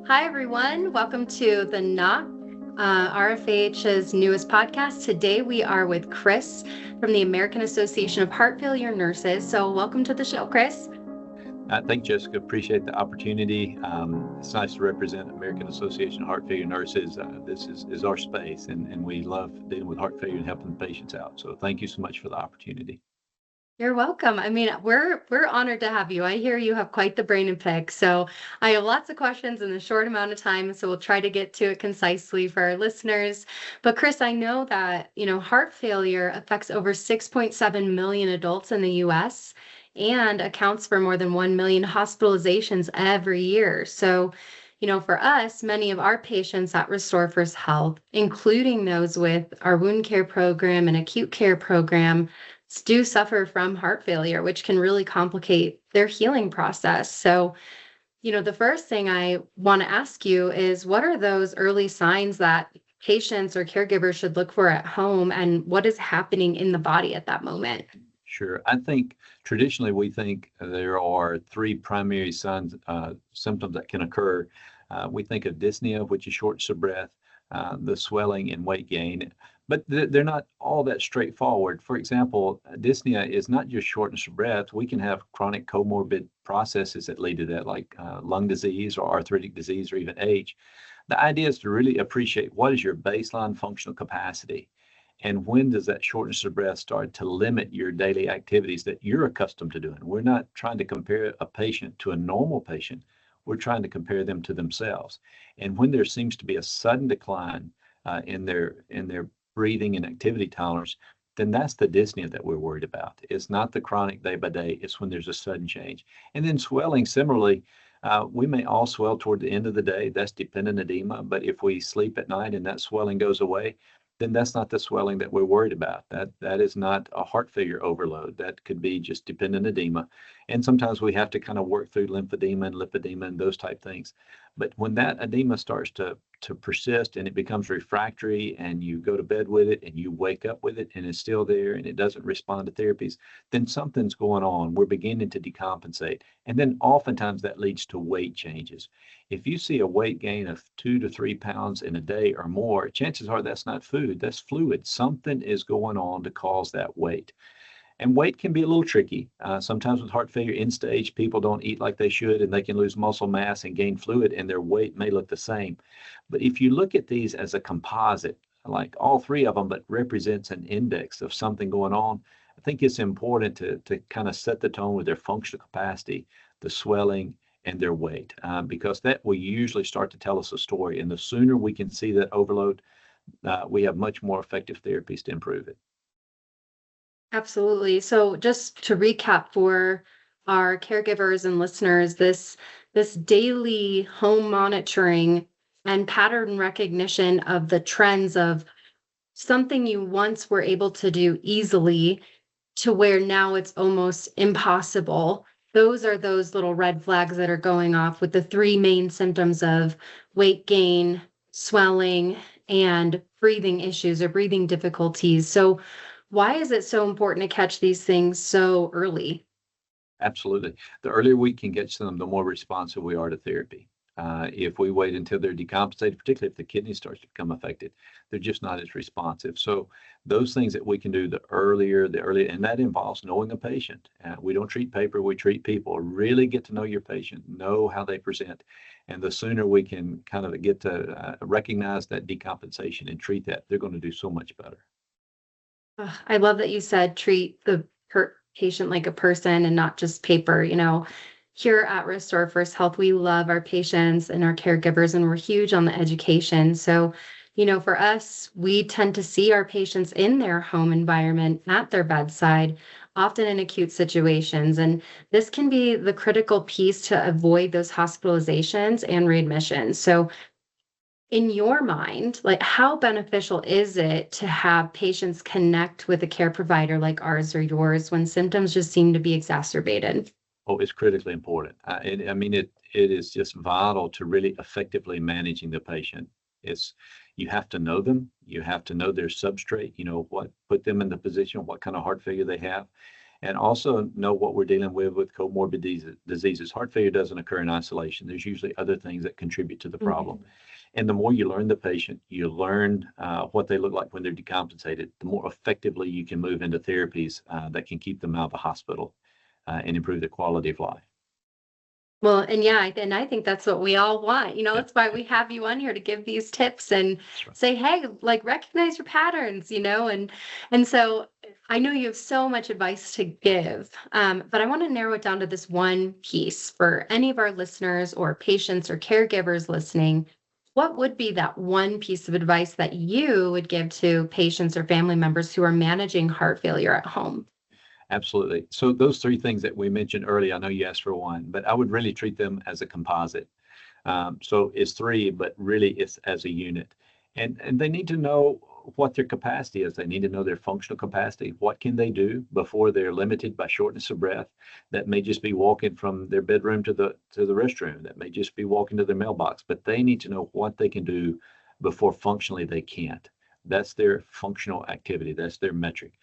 Hi, everyone. Welcome to the Knock, RFH's newest podcast. Today we are with Chris from the American Association of Heart Failure Nurses. So, welcome to the show, Chris. Thank you, Jessica. Appreciate the opportunity. It's nice to represent American Association of Heart Failure Nurses. This is our space, and we love dealing with heart failure and helping the patients out. So thank you so much for the opportunity. You're welcome. I mean, we're honored to have you. I hear you have quite the brain and pick. So I have lots of questions in a short amount of time. So we'll try to get to it concisely for our listeners. But Chris, I know that, heart failure affects over 6.7 million adults in the US and accounts for more than 1 million hospitalizations every year. So, for us, many of our patients at Restore First Health, including those with our wound care program and acute care program, do suffer from heart failure, which can really complicate their healing process. So, the first thing I want to ask you is what are those early signs that patients or caregivers should look for at home, and what is happening in the body at that moment? Sure. I think traditionally we think there are three primary signs, symptoms that can occur. We think of dyspnea, which is shortness of breath, the swelling and weight gain, but they're not all that straightforward. For example, dyspnea is not just shortness of breath. We can have chronic comorbid processes that lead to that, like lung disease or arthritic disease or even age. The idea is to really appreciate what is your baseline functional capacity. And when does that shortness of breath start to limit your daily activities that you're accustomed to doing? We're not trying to compare a patient to a normal patient. We're trying to compare them to themselves. And when there seems to be a sudden decline in their breathing and activity tolerance, then that's the dyspnea that we're worried about. It's not the chronic day by day. It's when there's a sudden change. And then swelling, similarly, we may all swell toward the end of the day. That's dependent edema. But if we sleep at night and that swelling goes away, then that's not the swelling that we're worried about. That is not a heart failure overload. That could be just dependent edema. And sometimes we have to kind of work through lymphedema and lipedema and those type things. But when that edema starts to persist and it becomes refractory and you go to bed with it and you wake up with it and it's still there and it doesn't respond to therapies, then something's going on. We're beginning to decompensate. And then oftentimes that leads to weight changes. If you see a weight gain of 2 to 3 pounds in a day or more, chances are that's not food, that's fluid. Something is going on to cause that weight. And weight can be a little tricky. Sometimes with heart failure end stage, people don't eat like they should and they can lose muscle mass and gain fluid and their weight may look the same. But if you look at these as a composite, like all three of them, but represents an index of something going on, I think it's important to kind of set the tone with their functional capacity, the swelling, and their weight, because that will usually start to tell us a story. And the sooner we can see that overload, we have much more effective therapies to improve it. Absolutely. So just to recap for our caregivers and listeners, this daily home monitoring and pattern recognition of the trends of something you once were able to do easily to where now it's almost impossible. Those are those little red flags that are going off with the three main symptoms of weight gain, swelling, and breathing issues or breathing difficulties. So why is it so important to catch these things so early? Absolutely. The earlier we can get to them, the more responsive we are to therapy. If we wait until they're decompensated, particularly if the kidney starts to become affected, they're just not as responsive. So those things that we can do the earlier, and that involves knowing a patient. We don't treat paper, we treat people. Really get to know your patient, know how they present. And the sooner we can kind of get to recognize that decompensation and treat that, they're going to do so much better. I love that you said treat the patient like a person and not just paper. Here at Restore First Health, we love our patients and our caregivers, and we're huge on the education. So, for us, we tend to see our patients in their home environment at their bedside, often in acute situations. And this can be the critical piece to avoid those hospitalizations and readmissions. So, in your mind, like how beneficial is it to have patients connect with a care provider like ours or yours when symptoms just seem to be exacerbated? Oh, it's critically important. I mean, it is just vital to really effectively managing the patient. It's You have to know them. You have to know their substrate. What put them in the position, what kind of heart failure they have. and also know what we're dealing with comorbid diseases. Heart failure doesn't occur in isolation. There's usually other things that contribute to the problem. And the more you learn the patient, you learn what they look like when they're decompensated, the more effectively you can move into therapies that can keep them out of the hospital and improve their quality of life. Well, and yeah, and I think that's what we all want. That's why we have you on here to give these tips and Right. say, hey, like recognize your patterns, and so I know you have so much advice to give, but I want to narrow it down to this one piece for any of our listeners or patients or caregivers listening. What would be that one piece of advice that you would give to patients or family members who are managing heart failure at home? Absolutely. So those three things that we mentioned earlier, I know you asked for one, but I would really treat them as a composite. So it's three, but really it's as a unit. And they need to know what their capacity is. They need to know their functional capacity. What can they do before they're limited by shortness of breath? That may just be walking from their bedroom to the restroom. That may just be walking to their mailbox. But they need to know what they can do before functionally they can't. That's their functional activity. That's their metric.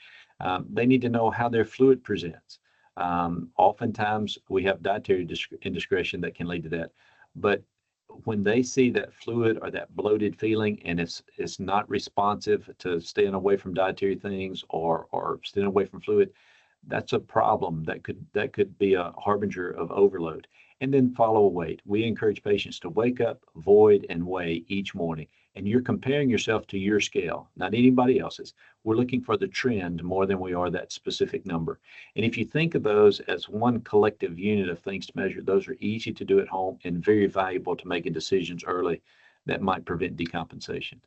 They need to know how their fluid presents. Oftentimes we have dietary indiscretion that can lead to that. But when they see that fluid or that bloated feeling and it's not responsive to staying away from dietary things or staying away from fluid, that's a problem that could be a harbinger of overload. And then follow a weight. We encourage patients to wake up, void, and weigh each morning. And you're comparing yourself to your scale, not anybody else's. We're looking for the trend more than we are that specific number. And if you think of those as one collective unit of things to measure, those are easy to do at home and very valuable to making decisions early that might prevent decompensation.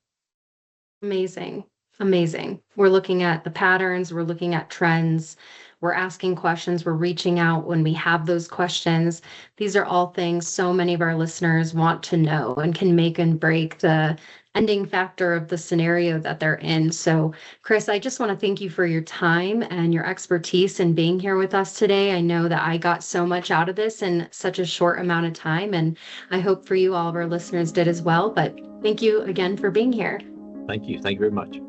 Amazing. Amazing. We're looking at the patterns, we're looking at trends, we're asking questions, we're reaching out when we have those questions. These are all things so many of our listeners want to know and can make and break the ending factor of the scenario that they're in. So, Chris, I just want to thank you for your time and your expertise in being here with us today. I know that I got so much out of this in such a short amount of time, and I hope for you, all of our listeners did as well. But thank you again for being here. Thank you. Thank you very much.